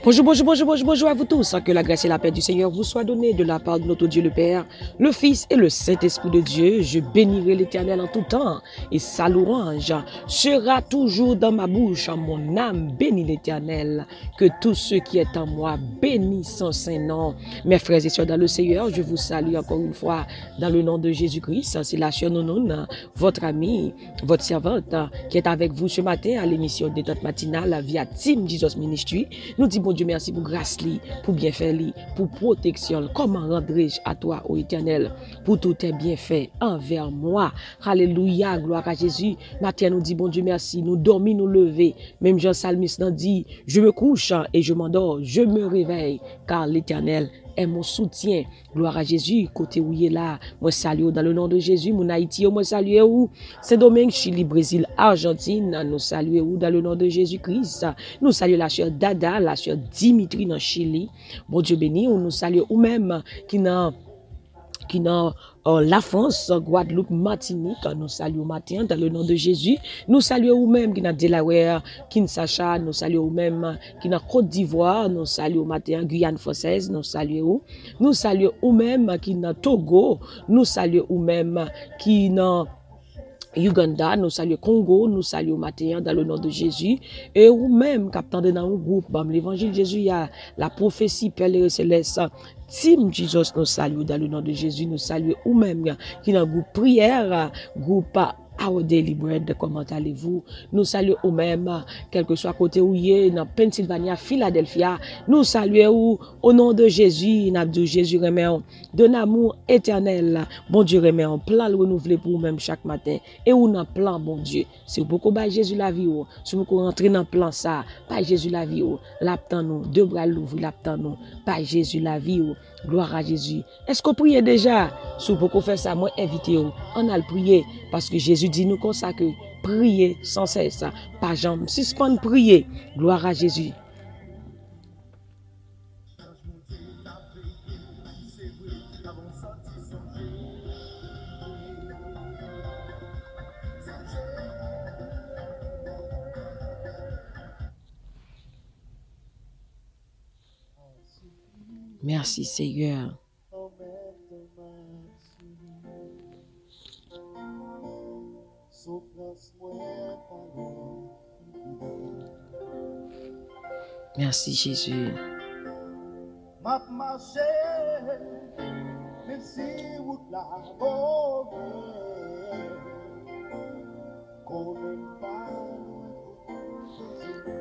Bonjour à vous tous. Que la grâce et la paix du Seigneur vous soient données de la part de notre Dieu le Père, le Fils et le Saint-Esprit de Dieu. Je bénirai l'Éternel en tout temps et sa louange sera toujours dans ma bouche. Mon âme bénit l'Éternel. Que tout ce qui est en moi bénisse son saint nom. Mes frères et sœurs dans le Seigneur, je vous salue encore une fois dans le nom de Jésus-Christ. C'est la sœur Nonon, votre amie, votre servante qui est avec vous ce matin à l'émission Détente matinale via Team Jesus Ministry. Nous disons bon Dieu merci pour grâce li, pour bienfait li, pour protection. Comment rendrai-je à toi, ô Éternel, pour tous tes bienfaits envers moi. Alléluia, gloire à Jésus. Matin nous dit bon Dieu merci, nous dormons, nous lever. Même Jean Salmiste nous dit, je me couche et je m'endors, je me réveille, car l'Éternel est mon soutien. Gloire à Jésus. Côté où il est là, moi salue dans le nom de Jésus. Mon Haïti, moi salue où? Saint-Domingue, Chili, Brésil, Argentine. Nous saluons dans le nom de Jésus-Christ. Nous saluons la sœur Dada, la sœur Dimitri dans Chili. Bon Dieu béni. Nous saluons ou même qui n'a la France, Guadeloupe, Martinique, nous saluons matin dans le nom de Jésus. Nous saluons vous-même qui n'a Delaware, Kinshasa, nous saluons vous-même qui n'a Côte d'Ivoire, nous saluons matin Guyane française, nous saluons. Nous saluons vous-même qui n'a Togo, nous saluons vous-même qui n'a Uganda, nous saluons Congo, nous saluons matin dans le nom de Jésus. Et vous-même, qui attendez dans un groupe, l'évangile de Jésus, il y a la prophétie, Père et Céleste. Team Jesus, nous saluons dans le nom de Jésus, nous saluons vous-même qui dans un groupe prière, groupe Our Daily Bread, comment allez-vous? Nous saluons vous-même, quel que soit côté où il est, dans Pennsylvania, Philadelphia, nous saluons au nom de Jésus, Nabdou Jésus remet de l'amour éternel. Bon Dieu remet en plan le renouveler pour vous-même chaque matin. Et où dans plan, bon Dieu, si vous pouvez pas Jésus la vie, si vous pouvez rentrer dans plan ça, pas Jésus la vie, l'aptan nous, deux bras l'ouvrir, l'aptan nous, pas Jésus la vie, gloire à Jésus. Est-ce qu'on prie déjà? Si vous pouvez faire ça, moi invitez-vous, on a le prier, parce que Jésus dit nous comme ça que prier sans cesse, pas jamais suspendre prier. Gloire à Jésus. Merci Seigneur. Merci Jésus.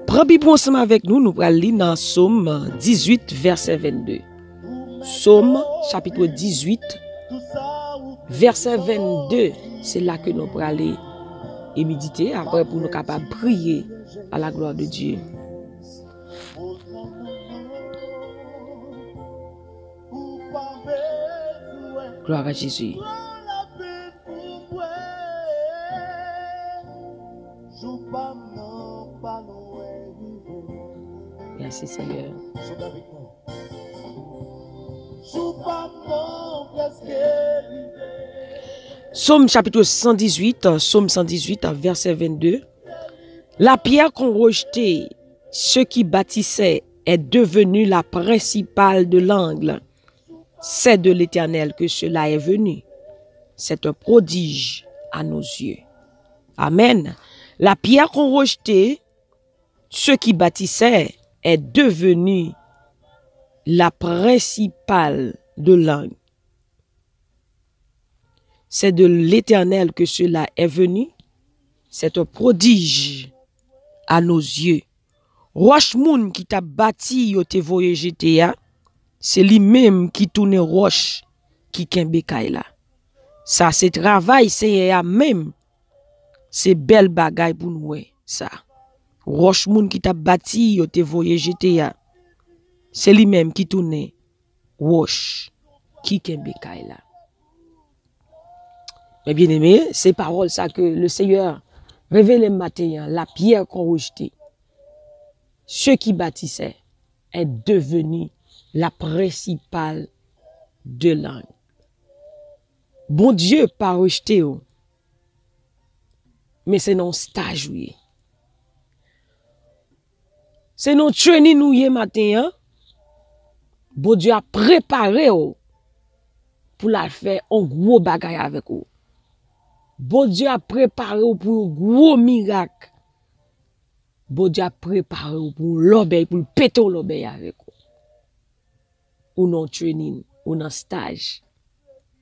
Prends Bible ensemble avec nous, nous allons lire dans Psaume 18, verset 22. Psaume chapitre 18, verset 22. C'est là que nous allons aller et méditer après pour nous capables de prier à la gloire de Dieu. Gloire à Jésus. Merci Seigneur. Psaume chapitre 118, Psaume 118, verset 22. La pierre qu'on rejetait, ce qui bâtissait, est devenue la principale de l'angle. C'est de l'Éternel que cela est venu. C'est un prodige à nos yeux. Amen. La pierre qu'on rejetait, ce qui bâtissait, est devenue la principale de l'angle. C'est de l'Éternel que cela est venu. C'est un prodige à nos yeux. Roche moun qui t'a bâti yo te voye GTA, c'est lui-même qui tourne roche qui kembe là. Ça c'est travail, c'est même. C'est belle bagaille pour nous ça. Roche moun qui t'a bâti yo te voye GTA, c'est lui-même qui tourne roche qui kembe là. Mais bien aimé, c'est paroles ça que le Seigneur révèle le matin, la pierre qu'on rejetait. Ce qui bâtissait est devenu la principale de l'angle. Bon Dieu pas rejeté, mais c'est non stage. c'est non training nous hier matin, hein? Bon Dieu a préparé pour la faire un gros bagage avec vous. Bon Dieu a préparé pour un gros miracle. Bon Dieu a préparé pour l'obéir, pour le péter l'obéir avec vous. Ou non training, ou non stage.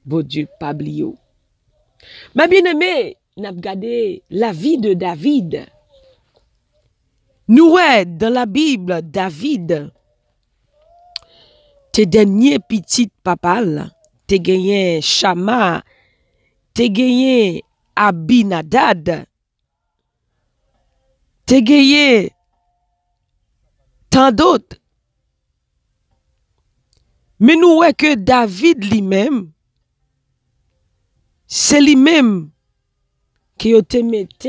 Bon Dieu, pas oublié. Mais bien aimé, nous avons regardé la vie de David. Nous, dans la Bible, David, tes derniers petits papas, te gagné Shama, te gagné Abinadad, te gagné tant d'autres. Mais nous voyons que David lui-même, c'est lui-même qui a te mette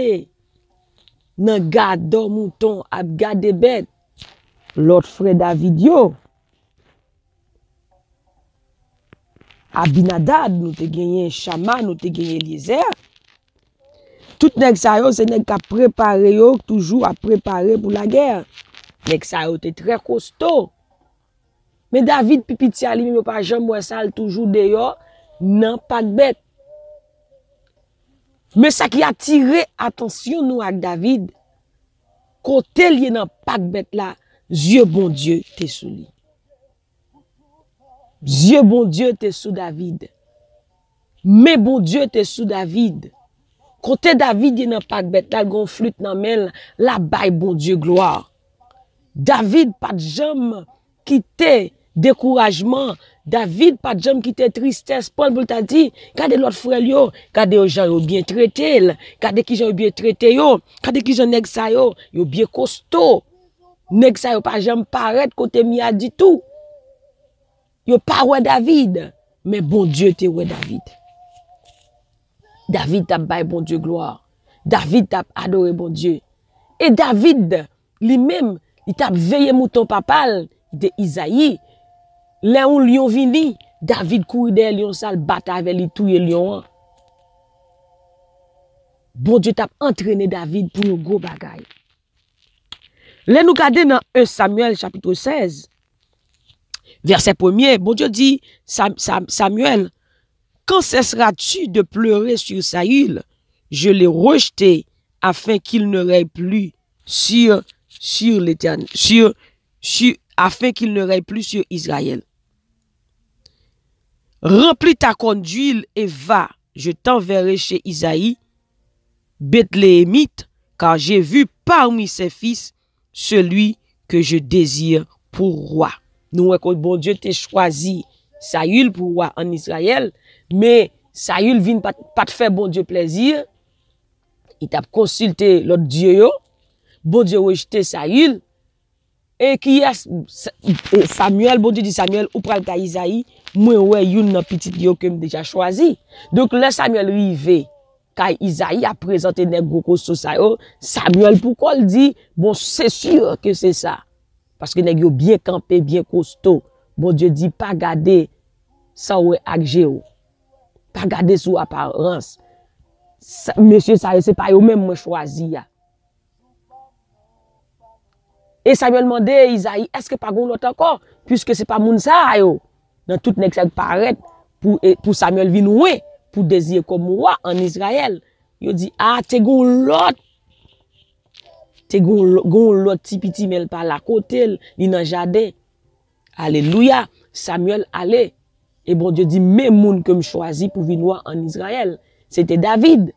dans garde mouton, à garder bête. L'autre frère David yo. Abinadad, nous te gagné Shama, nous te gagné Eliezer. Tout nèg sa yo, c'est nèg qui a préparé yo, toujours à préparer pour la guerre. Nèg sa yo te très costaud. Mais David pipiti a lui-même pas jamais ça toujours dehors, non pas bête. Mais ça qui a attiré attention nous avec David, côté lié dans pas bête là, Dieu bon Dieu t'es sous lui. Dieu bon Dieu t'es sous David. Mais bon Dieu t'es sous David. Côté David il n'a pas bête là, gon flûte nan men la baille bon Dieu gloire. David pas de jambe quitté découragement. David pas de jambe quitté tristesse. Paul t'a dit, regardez l'autre frère yo, regardez aux gens yo bien traité, regardez qui gens bien traité yo, regardez qui gens nèg sa yo bien costaud. Nèg sa yo pas jambe paraître côté mi a dit tout. Yo pas ouais David, mais bon Dieu te ouais David. David t'a bail bon Dieu gloire. David t'a adoré bon Dieu. Et David lui-même, il t'a veillé mouton papal de Isaïe. Là où lion vini, David courir derrière lion sale battre avec lui touyer lion. Bon Dieu t'a entraîné David pour un gros bagaille. Là nous regardons dans 1 Samuel chapitre 16. Verset 1er, bon Dieu dit, Samuel, quand cesseras-tu de pleurer sur Saül? Je l'ai rejeté afin qu'il ne règne plus sur l'Éternel, afin qu'il ne règne plus sur Israël. Remplis ta corne d'huile et va, je t'enverrai chez Isaïe, Bethléemite, car j'ai vu parmi ses fils celui que je désire pour roi. Nous, bon Dieu t'a choisi Saül pour roi en Israël, mais Saül vient pas te faire bon Dieu plaisir. Il t'a consulté l'autre Dieu yo. Bon Dieu rejeté Saül. Et qui est Samuel, bon Dieu dit Samuel, ou pral ka Isaïe, moi ouais youn nan petit yo que déjà choisi. Donc là Samuel rivé, quand Isaïe a présenté nèg gros costaud ça yo, Samuel pourquoi il dit bon c'est sûr que c'est ça. Parce que nèg yo bien campé, bien costaud. Bon Dieu dit pas garder ça ouais ak géo. Pas garder sous apparence. Monsieur ça c'est pas yo même moi choisi ya. Et Samuel demandé Isaïe, est-ce que pas gon l'autre encore puisque c'est pas moun sa yo. Dans tout nèg ça paraît pour Samuel vinn ouais pour désirer comme roi en Israël. Yo dit ah te gon l'autre petit mais par la côté li nan jardin. Alléluia. Samuel allait et bon Dieu dit même moun que me choisi pour venir roi en Israël, c'était David.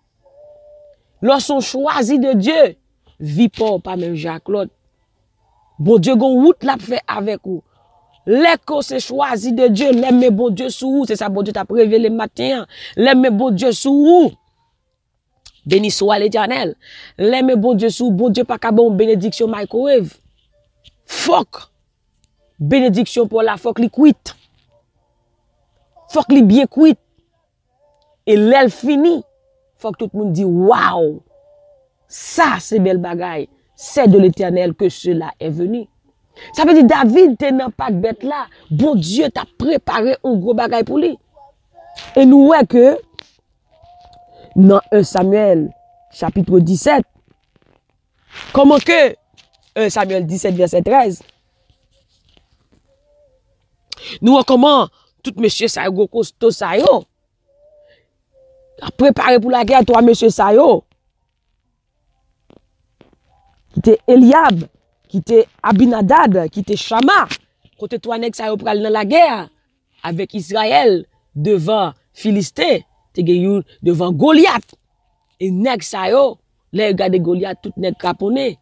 Lorsqu'on choisit de Dieu, vit pas même Jacques-Claude. Bon Dieu gon route l'a fait avec vous. L'écho c'est choisi de Dieu, l'aime bon Dieu sous vous, c'est ça bon Dieu t'a révélé matin. L'aime bon Dieu sous vous. Béni soit l'Éternel. L'aime bon Dieu sous bon Dieu pas bon bénédiction microwave. Fuck. Bénédiction pour la fuck li cuite. Fuck li bien cuite. Et l'elle fini. Fuck tout le monde dit waouh. Ça c'est belle bagaille. C'est de l'Éternel que cela est venu. Ça veut dire David t'es dans pas de bête là. Bon Dieu t'a préparé un gros bagaille pour lui. Et nous voyons que dans 1 Samuel chapitre 17, comment que 1 Samuel 17, verset 13. Nous comment tout monsieur sa yo costaud sa yo a préparé pour la guerre trois monsieur sa yo qui était Eliab, qui était Abinadab, qui était Shama, côté trois nèg sa yo pral dans la guerre avec Israël devant Philistin, devant Goliath. Et nèg sa yo, les regarder Goliath tout nèg craponné.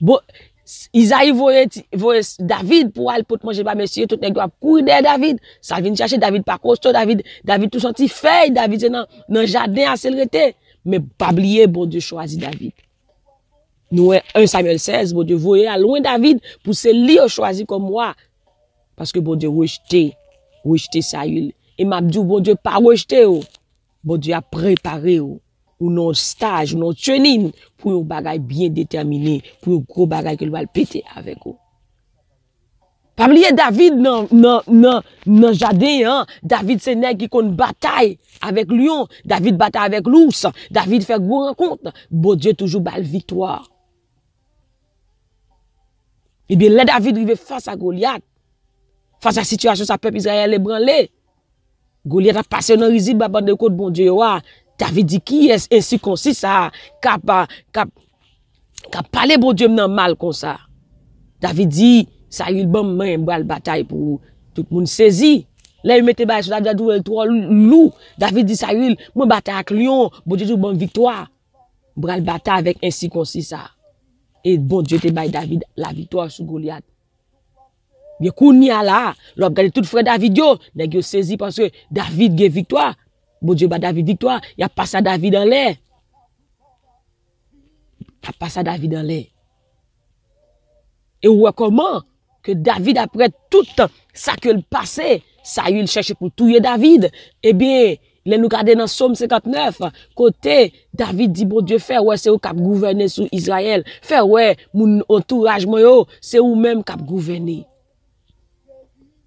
Bon Isaïe voyait David pour aller pour manger pas monsieur tout nèg doit courir derrière David, ça vient chercher David par costaud David tout senti feuille David c'est dans jardin accéléré mais pas oublier bon Dieu choisit David. Nous 1 Samuel 16 bon Dieu voyait à loin David pour se lui choisi comme moi parce que bon Dieu rejeté Saül et m'a dit bon Dieu pas rejeté bon Dieu a préparé ou non stage, ou non training pour un bagage bien déterminé, pour un gros bagage que va le péter avec vous. Pas oublier David non jardin hein. David c'est nèg qui connaît bataille avec lion, David bataille avec l'ours, David fait gros rencontre, bon Dieu toujours balle victoire. Et bien là David arrive face à Goliath. Face à la situation sa peuple Israël ébranlé. Goliath a passé dans risible à bande de côte bon Dieu wa. David dit qui est ainsi concis ça cap parler bon Dieu nan mal comme ça. David dit Saül bon main bral bataille pour tout le monde saisi. Là il mettait bail sur la double trois loup. David dit Saül moi bataille avec lion, bon Dieu bonne victoire. Bral bataille avec ainsi concis ça. Et bon Dieu te bail David la victoire sur Goliath. Bien kounya là, l'on regarde tout frère David yo, nèg yo saisi parce que David gagne victoire. Bon Dieu ba David victoire, il a passé David dans l'air. Il a passé David dans l'air. Et ouais comment que David après tout ça que le passé, Saül cherche pour tuer David. Eh bien, il nous garder dans Somme 59, côté David dit bon Dieu fait ouais c'est ou cap gouverner sur Israël. Fait ouais mon entourage moi yo, c'est ou même cap gouverner.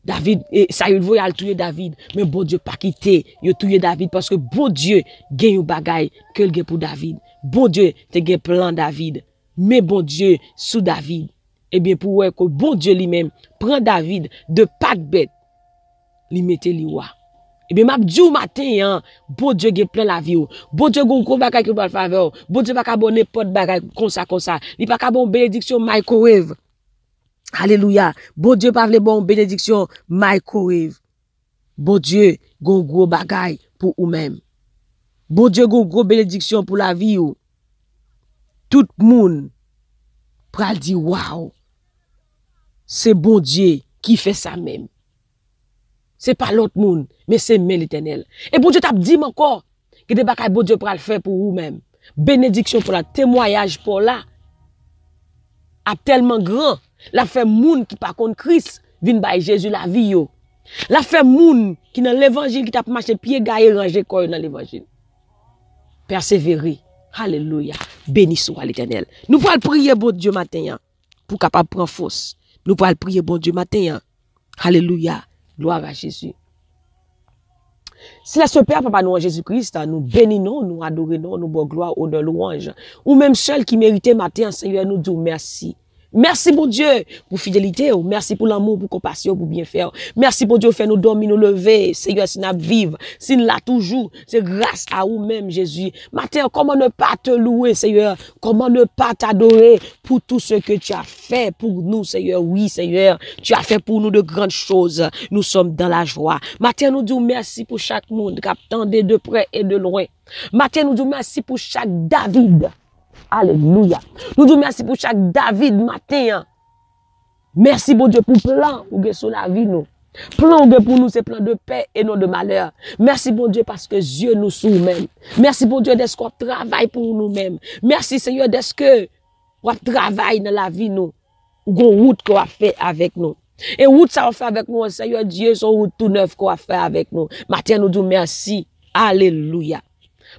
David et Saül voyait al tuer David, mais bon Dieu pas quitté, il tuer David parce que bon Dieu gagne un bagay que le pour David. Bon Dieu te gagne plan David, mais bon Dieu sous David. Eh bien pour que bon Dieu lui-même prend David de pas de bête, lui mette li wa. Eh bien m'a dit au matin hein, bon Dieu gagne plein la vie. Bon Dieu gon gros bagay que va faire. Bon Dieu pas ka bonne n'importe bagay comme ça. Il pas ka bon bénédiction microwave. Alléluia. Bon Dieu pas vle bon bénédiction microwave. Bon Dieu gon gros bagay pour ou même. Bon Dieu gon gros bénédiction pour la vie ou. Tout moun pral di waouh. C'est bon Dieu qui fait ça même. C'est pas l'autre monde, mais c'est même l'Éternel. Et bon Dieu t'a dit encore que des bagay bon Dieu pral faire pour vous même. Bénédiction pour la témoignage pour là. A tellement grand. La fait moun qui pas contre Christ vinn bay Jésus la vie yo. La fait moun qui dans l'évangile qui t'a marché pied gaillé ranger corps dans l'évangile. Persévérer. Alléluia. Béni soit l'Éternel. Nous pourrons prier bon Dieu matin pour capable prendre force. Nous pourrons prier bon Dieu matin. Alléluia. Gloire à Jésus. Si la ce Père, Papa, nous en Jésus-Christ, nous bénissons, nous adorons, nous bon gloire, honneur, louange. Ou même seul qui méritait matin, Seigneur, nous disons merci. Merci pour Dieu, pour fidélité, merci pour l'amour, pour compassion, pour bien faire. Merci pour Dieu, fait nous dormir, nous lever. Seigneur, si nous vivons, si nous l'avons toujours, c'est grâce à vous-même, Jésus. Matin, comment ne pas te louer, Seigneur? Comment ne pas t'adorer pour tout ce que tu as fait pour nous, Seigneur? Oui, Seigneur, tu as fait pour nous de grandes choses. Nous sommes dans la joie. Matin, nous disons merci pour chaque monde qui attendait de près et de loin. Matin, nous disons merci pour chaque David. Alléluia. Nous disons merci pour chaque David matin. Merci bon Dieu pour plan ou sur la vie nous. Plan pour nous c'est plan de paix et non de malheur. Merci bon Dieu parce que Dieu nous sous même. Merci bon Dieu d'être qu'on travaille pour nous-mêmes. Merci Seigneur d'être que on travaille dans la vie nous. Ou route qu'on a fait avec nous. Et route ça on fait avec nous Seigneur Dieu son route tout neuf qu'on a fait avec nous. Matin nous disons merci. Alléluia.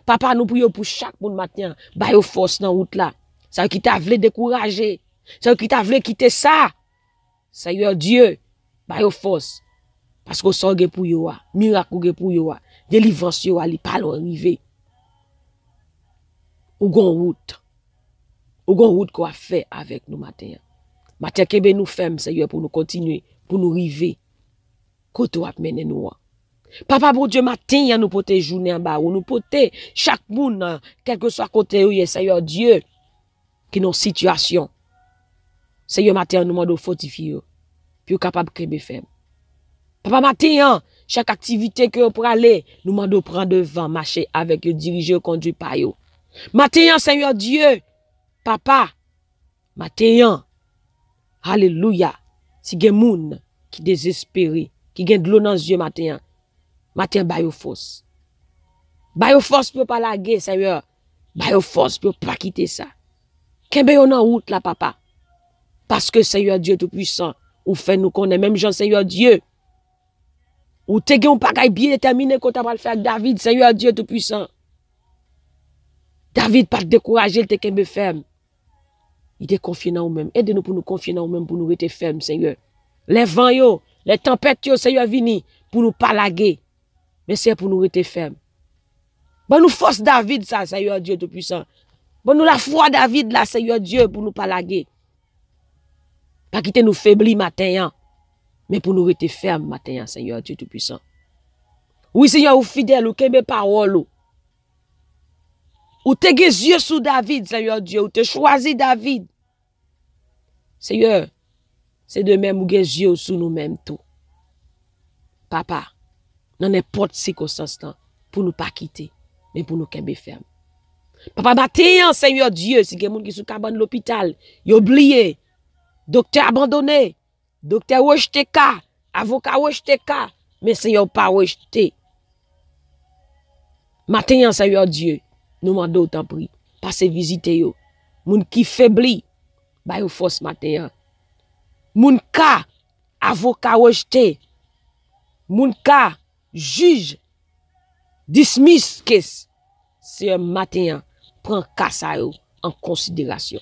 Papa, nous prions pour chaque monde matin, bah yo force dans route là. Ça qui t'a voulu décourager, ça qui t'a voulu quitter ça. Seigneur Dieu, bah yo force parce que sorge pour yo, miracle pour yo, délivrance yo ali pas arriver. Ou gon route qu'on a fait avec nous matin. Matin kebe nous ferme, Seigneur, pour nous continuer, pour nous river. Côté ou mener nous. Papa, bon Dieu, matin, nous pote journée en bas, ou nous pote chaque monde, quel que soit côté où Seigneur Dieu, qui nos situation. Seigneur, matin, nous demandons fortifier, puis capable de faire. Papa, matin, chaque activité que vous pour aller, nous demandons prendre devant, marcher avec eux, diriger, conduire par eux. Matin, Seigneur Dieu, papa, matin, alléluia, si il y a des gens qui désespérés, qui ont de l'eau dans les yeux matin, matin, bayo force. Bayo force pour pas laguer, Seigneur. Bayo force pour pas quitter ça. Kembe yon en route là, papa. Parce que Seigneur Dieu Tout-Puissant, ou fait nous connaître, même Jean, Seigneur Dieu. Ou te gen pas bien déterminé qu'on t'a pas le faire avec David, Seigneur Dieu Tout-Puissant. David pas décourager, il te kembe ferme. Il te confie dans nous-mêmes. Aide-nous pour nous confier dans nous-mêmes, pour nous rester fermes, Seigneur. Les vents, yo, les tempêtes, yo, Seigneur, vini, pour nous pas laguer. Mais c'est pour nous rester fermes. Bon, nous force David, ça, Seigneur Dieu Tout-Puissant. Bon, nous la foi David, là, Seigneur Dieu, pour nous pas laguer. Pas quitter nous faiblis matin, mais pour nous rester fermes matin, Seigneur Dieu Tout-Puissant. Oui, Seigneur, ou fidèle, ou kembe parole, ou te yeux sous David, Seigneur Dieu, ou te choisi David. Seigneur, c'est de même ou yeux sous nous-mêmes tout. Papa, dans n'importe circonstance, pour nous pas quitter, mais pour nous kembe fermes. Papa, matin, Seigneur Dieu, si il y a des gens qui sont dans l'hôpital, ils ont oublié, docteur abandonné, docteur rejeté, avocat rejeté, mais Seigneur pas rejeté. Matin, Seigneur Dieu, nous demandons autant prix, passez visiter yo. Moun qui faibli, ba yo force matin. Moun ka, avocat rejeté, moun ka, juge, dismiss case. C'est un matin, prends kasa yo en considération.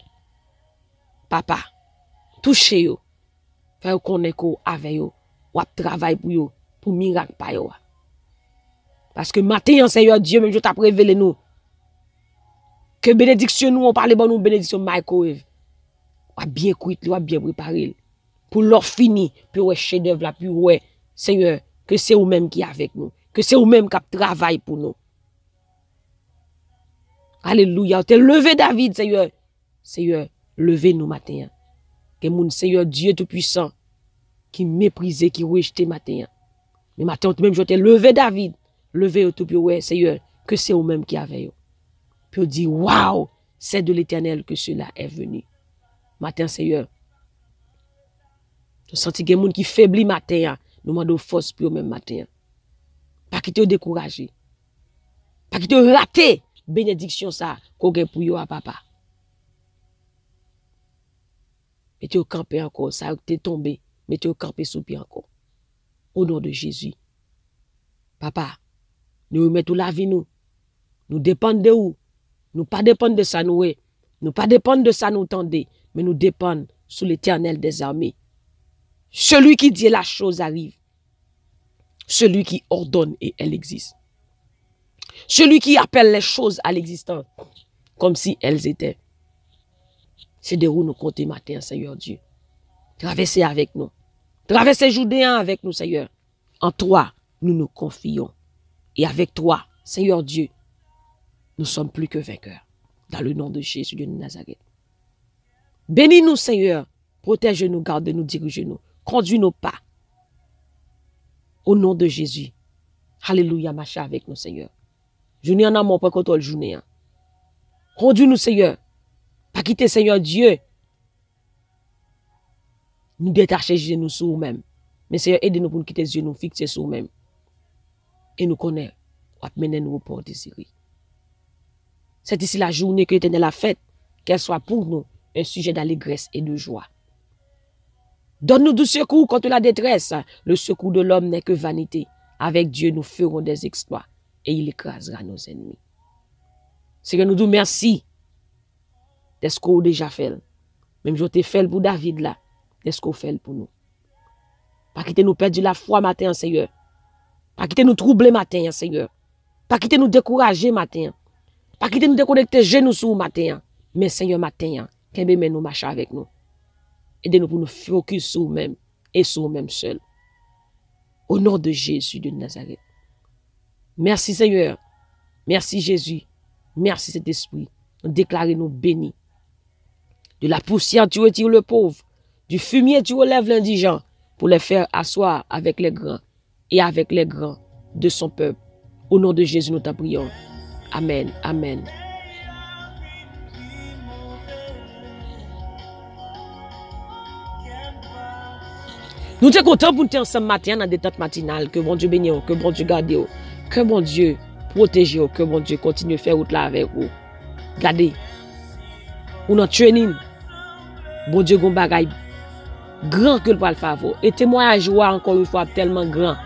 Papa, touchez yo, fais yo connaître ko avec yo, ou travail pour yo, pour miracle pa yo. Parce que matin, Seigneur Dieu, même je t'a révélé nous, que bénédiction nous, on parle bon nous, bénédiction microwave. Ou bien cuit, ou bien préparé. Pour leur fini, puis ouais, chef d'œuvre là, puis ouais, Seigneur, que c'est vous-même qui est avec nous, que c'est vous-même qui travaille pour nous. Alléluia. Te levé David, Seigneur. Seigneur, levez nous matin. Que mon Seigneur Dieu Tout-Puissant, qui méprisait, qui rejetait matin. Mais matin, même je te levé David. Levez au tout, puis ouais, Seigneur, que c'est vous-même qui avez. Puis on dit, waouh, c'est de l'Éternel que cela est venu. Matin, Seigneur. Je sens qu'il y a des gens qui faiblit matin. Nous demandons force pour même matin. Pas qu'ils te découragé. Pas qu'ils te raté. Bénédiction ça qu'on gagne pour yo à papa. Mettez au campé encore, ça t'est tombé, mettez au campé sous pied encore. Au nom de Jésus. Papa, nous remettons la vie nous. Nous dépendons de où? Nous pas dépendons de ça nous. Nous pas dépendons de ça nous tendez, mais nous dépendons sous l'Éternel des armées. Celui qui dit la chose arrive. Celui qui ordonne et elle existe. Celui qui appelle les choses à l'existence comme si elles étaient. C'est de où nous comptons matin, Seigneur Dieu. Traversez avec nous. Traversez Judéen avec nous, Seigneur. En toi, nous nous confions. Et avec toi, Seigneur Dieu, nous sommes plus que vainqueurs. Dans le nom de Jésus de Nazareth. Bénis-nous, Seigneur. Protège-nous, garde-nous, dirige-nous. Conduis nos pas. Au nom de Jésus. Alléluia, marche avec nous, Seigneur. Je n'ai en amour pas contre le journée. Conduis-nous, Seigneur. Pas quitter, Seigneur Dieu. Nous détacher nous sur nous-mêmes. Mais Seigneur, aide-nous pour nous quitter les yeux, nous fixer sur nous-mêmes. Et nous connaître. Ou mener nous au port désiré. C'est ici la journée que l'Éternel a faite. Qu'elle soit pour nous un sujet d'allégresse et de joie. Donne-nous du secours contre la détresse. Le secours de l'homme n'est que vanité. Avec Dieu, nous ferons des exploits. Et il écrasera nos ennemis. Seigneur, nous disons merci de ce qu'on a déjà fait. Même je t'ai fait pour David là, de ce qu'on fait pour nous. Pas quitter nous perdre la foi matin, Seigneur. Pas quitter nous troubler matin, Seigneur. Pas quitter nous décourager matin. Pas quitter nous déconnecter genoux sur matin. Mais Seigneur matin, qu'elle nous marche avec nous. Aidez-nous pour nous focus sur nous-mêmes et sur nous-mêmes seuls. Au nom de Jésus de Nazareth. Merci Seigneur. Merci Jésus. Merci Saint-Esprit. Déclarez-nous bénis. De la poussière, tu retires le pauvre. Du fumier, tu relèves l'indigent pour les faire asseoir avec les grands et avec les grands de son peuple. Au nom de Jésus, nous t'en prions. Amen. Amen. Nous sommes contents pour nous ensemble matin dans des détente matinale. Que bon Dieu bénisse, que bon Dieu garde, que bon Dieu protège, que bon Dieu continue à faire route là avec vous. Regardez, on a training. Bon Dieu, gon bagay grand que le pas le favor. Et témoignage encore une fois tellement grand.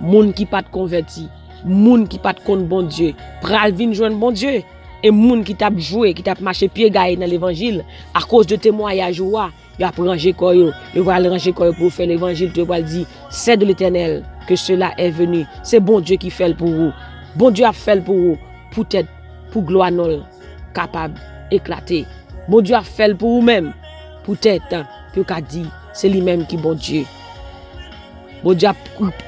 Moun qui pas converti, moun qui pas contre bon Dieu, pral vinn joindre bon Dieu. Et moun qui t'a joué, qui t'a marché pied gaillé dans l'évangile à cause de témoignage il a rangé quoi il va ranger quoi pour faire l'évangile, tu vas dire c'est de l'Éternel que cela est venu. C'est bon Dieu qui fait pour vous. Bon Dieu a fait pour vous peut-être pour gloire non capable éclater. Bon Dieu a fait pour vous-même peut-être que qu'a dit c'est lui-même qui bon Dieu. Bon Dieu a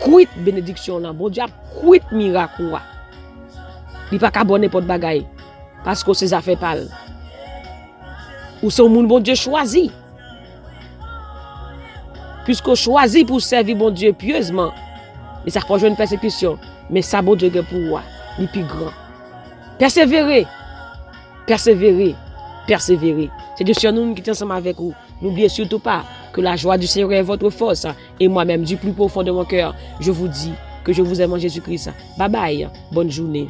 quit bénédiction là, bon Dieu a quit miracle. Il pas qu'à bonner pour bagaille parce que c'est affaire parle. Ou c'est un bon Dieu choisi. Puisque choisi pour servir bon Dieu pieusement, et ça faut jouer une persécution, mais ça bon Dieu pour moi, le plus grand. Persévérer, persévérer, persévérer. C'est Dieu sur nous qui est ensemble avec vous. N'oubliez surtout pas que la joie du Seigneur est votre force. Et moi-même, du plus profond de mon cœur, je vous dis que je vous aime en Jésus-Christ. Bye bye, bonne journée.